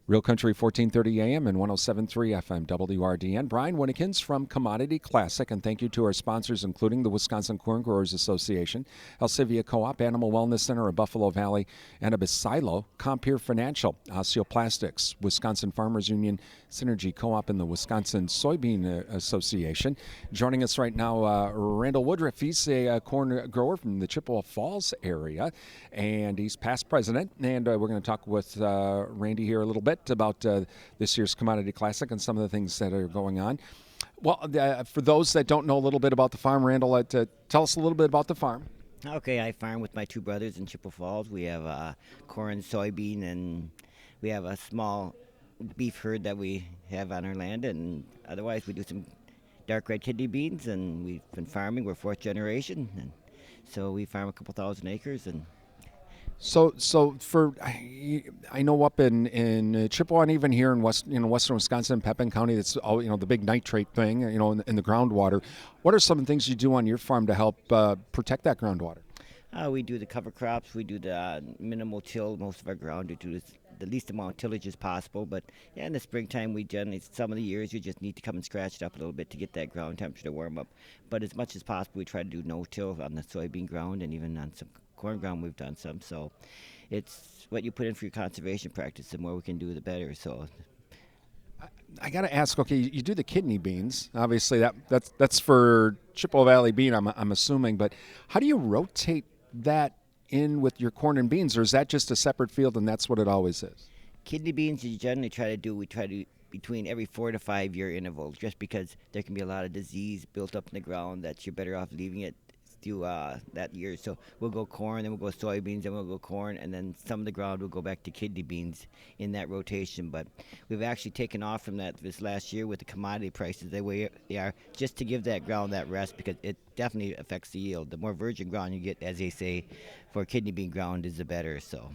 Real Country 1430 AM and 1073 FM WRDN. Brian Winnikins from Commodity Classic, and thank you to our sponsors, including the Wisconsin Corn Growers Association, Elsivia Co-op, Animal Wellness Center of Buffalo Valley, and Abisilo, Compeer Financial, Osteoplastics, Wisconsin Farmers Union, Synergy Co-op, and the Wisconsin Soybean Association. Joining us right now, Randall Woodruff. He's a corn grower from the Chippewa Falls area, and he's past president. And we're going to talk with Randy here a little bit about this year's Commodity Classic and some of the things that are going on. Well, for those that don't know a little bit about the farm, Randall, tell us a little bit about the farm. Okay, I farm with my two brothers in Chippewa Falls. We have corn, soybean, and we have a small beef herd that we have on our land. And otherwise, we do some dark red kidney beans, and we've been farming. We're fourth generation, and so we farm a couple thousand acres. And So for I know up in Chippewa and even here in western Wisconsin, Pepin County, that's all the big nitrate thing in the groundwater. What are some of the things you do on your farm to help protect that groundwater? we do the cover crops. We do the minimal till most of our ground to do the least amount of tillage as possible. But yeah, in the springtime, we generally some of the years you just need to come and scratch it up a little bit to get that ground temperature to warm up. But as much as possible, we try to do no till on the soybean ground, and even on some corn ground we've done some. So it's what you put in for your conservation practice. The more we can do, the better. So I got to ask. Okay, you do the kidney beans. Obviously, that's for Chippewa Valley bean. I'm assuming, but how do you rotate that in with your corn and beans, or is that just a separate field and that's what it always is? kidney beans, you generally we try to between every 4 to 5 year interval, just because there can be a lot of disease built up in the ground that you're better off leaving it through that year. So we'll go corn, then we'll go soybeans, then we'll go corn, and then some of the ground will go back to kidney beans in that rotation. But we've actually taken off from that this last year with the commodity prices the way they are, just to give that ground that rest, because it definitely affects the yield. The more virgin ground you get, as they say, for kidney bean ground is the better. So.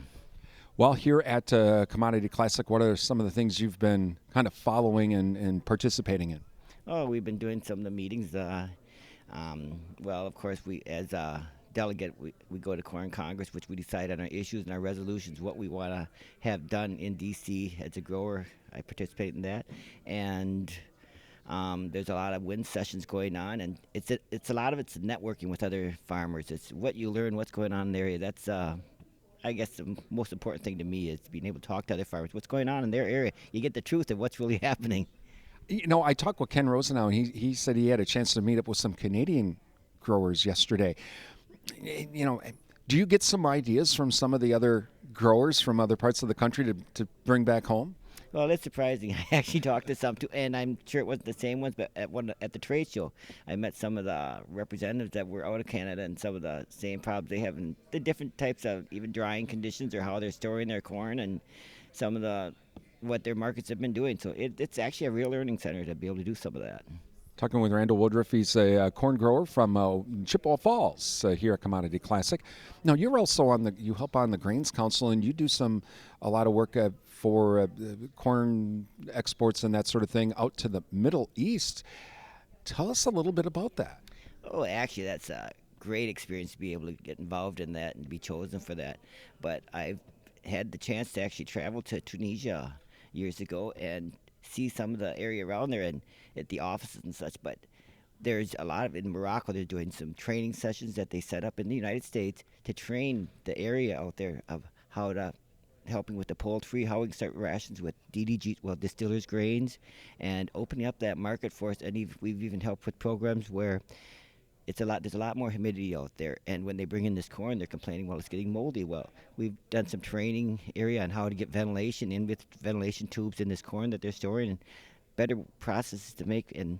Well, here at Commodity Classic, what are some of the things you've been kind of following and participating in? Oh, we've been doing some of the meetings. Well, of course, we as a delegate, we go to Corn Congress, which we decide on our issues and our resolutions, what we want to have done in D.C. As a grower, I participate in that, and there's a lot of wind sessions going on, and it's a lot of it's networking with other farmers. It's what you learn, what's going on in the area. That's I guess the most important thing to me is being able to talk to other farmers. What's going on in their area? You get the truth of what's really happening. I talked with Ken Rosenau, and he said he had a chance to meet up with some Canadian growers yesterday. Do you get some ideas from some of the other growers from other parts of the country to bring back home? Well, it's surprising. I actually talked to some too, and I'm sure it wasn't the same ones. But at the trade show, I met some of the representatives that were out of Canada, and some of the same problems they have in the different types of even drying conditions, or how they're storing their corn, and some of the what their markets have been doing. So it's actually a real learning center to be able to do some of that. Talking with Randall Woodruff. He's a corn grower from Chippewa Falls here at Commodity Classic. Now, you're also you help on the Grains Council, and you do a lot of work for corn exports and that sort of thing out to the Middle East. Tell us a little bit about that. Oh, actually, that's a great experience to be able to get involved in that and be chosen for that. But I've had the chance to actually travel to Tunisia years ago and see some of the area around there and at the offices and such. But there's a lot of in Morocco. They're doing some training sessions that they set up in the United States to train the area out there of how to helping with the poultry, how we can start rations with DDG, well, distillers grains, and opening up that market for us. And we've even helped with programs where there's a lot more humidity out there, and when they bring in this corn, they're complaining, well, it's getting moldy. Well, we've done some training area on how to get ventilation in with ventilation tubes in this corn that they're storing, and better processes to make. And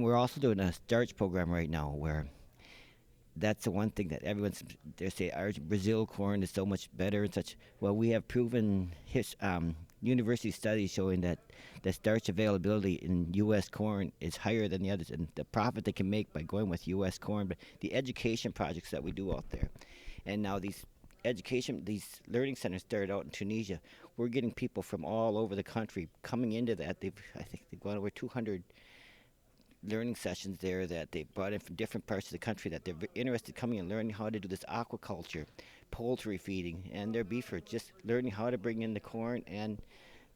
we're also doing a starch program right now where that's the one thing that they say our Brazil corn is so much better and such. Well, we have proven university studies showing that the starch availability in U.S. corn is higher than the others, and the profit they can make by going with U.S. corn. But the education projects that we do out there, and now these learning centers started out in Tunisia. We're getting people from all over the country coming into that. I think they've gone over 200 learning sessions there that they brought in from different parts of the country, that they're interested coming and learning how to do this aquaculture, poultry feeding, and their beef herd, just learning how to bring in the corn and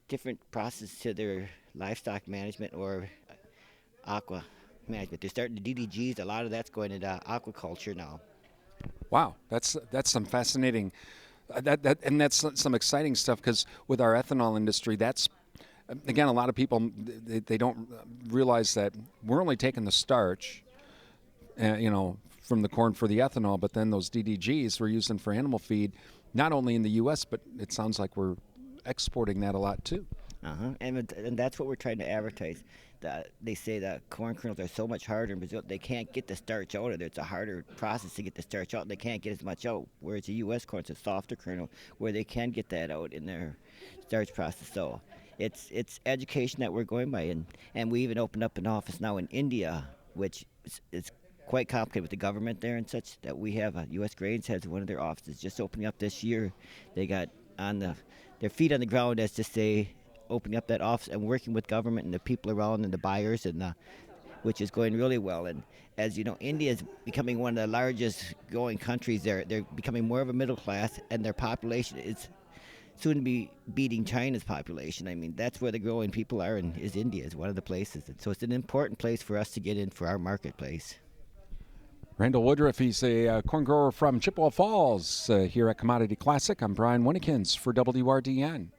different process to their livestock management or aqua management. They're starting to DDGs. A lot of that's going into aquaculture now. Wow, that's some fascinating and that's some exciting stuff because with our ethanol industry, that's again a lot of people they don't realize that we're only taking the starch, from the corn for the ethanol, but then those DDGs we're using for animal feed, not only in the U.S. but it sounds like we're exporting that a lot too. And that's what we're trying to advertise. They say that corn kernels are so much harder in Brazil. They can't get the starch out of there. It's a harder process to get the starch out. They can't get as much out. Whereas the U.S. corn is a softer kernel where they can get that out in their starch process. So it's education that we're going by. And we even opened up an office now in India, which is quite complicated with the government there and such, that we have U.S. Grains has one of their offices just opening up this year. They got their feet on the ground, as to say, opening up that office and working with government and the people around and the buyers, which is going really well. And as you know, India is becoming one of the largest growing countries. They're becoming more of a middle class, and their population is soon to be beating China's population. I mean, that's where the growing people are, and is India is one of the places. And so it's an important place for us to get in for our marketplace. Randall Woodruff, he's a corn grower from Chippewa Falls here at Commodity Classic. I'm Brian Winnikins for WRDN.